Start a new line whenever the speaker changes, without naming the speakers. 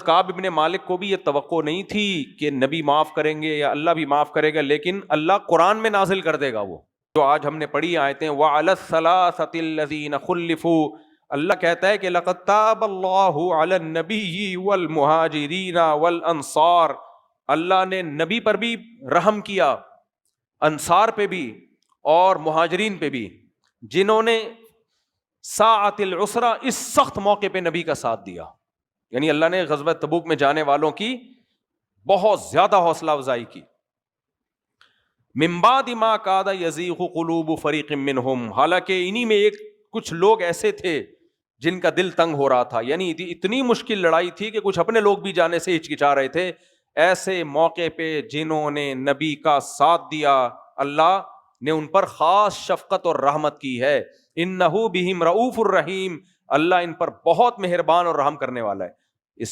काब इब्ने मालिक को भी ये तवक्को नहीं थी कि नबी माफ करेंगे या अल्लाह भी माफ करेगा, लेकिन अल्लाह कुरान में नाजिल कर देगा वो जो आज हमने पढ़ी आयतें। व अलस सलासतिल्लज़ीना खुल्लिफू, अल्लाह कहता है कि लक़द ताबल्लाहु अलन नबिय्यि वल मुहाजिरीना वल अंसार, अल्लाह ने नबी पर भी रहम किया, अंसार पे भी और मुहाजिरीन पे भी, जिन्होंने साअतिल उसरा, इस सख्त मौके पे नबी का साथ दिया। यानी अल्लाह ने ग़ज़वा तबूक में जाने वालों की बहुत ज्यादा हौसला अफजाई की। मिन बादि मा कादा यज़ीग़ु क़ुलूबु फ़रीक़िम मिनहुम, हालांकि इन्हीं में एक कुछ लोग ऐसे थे जिनका दिल तंग हो रहा था। यानी इतनी मुश्किल लड़ाई थी कि कुछ अपने लोग भी जाने से हिचकिचा रहे थे। ऐसे मौके पे जिन्होंने नबी का साथ दिया, अल्लाह ने उन पर खास शफकत और रहमत की है। इन्नहु बिहिम रऊफ़ुर रहीम, अल्लाह इन पर बहुत मेहरबान और रहम करने वाला है।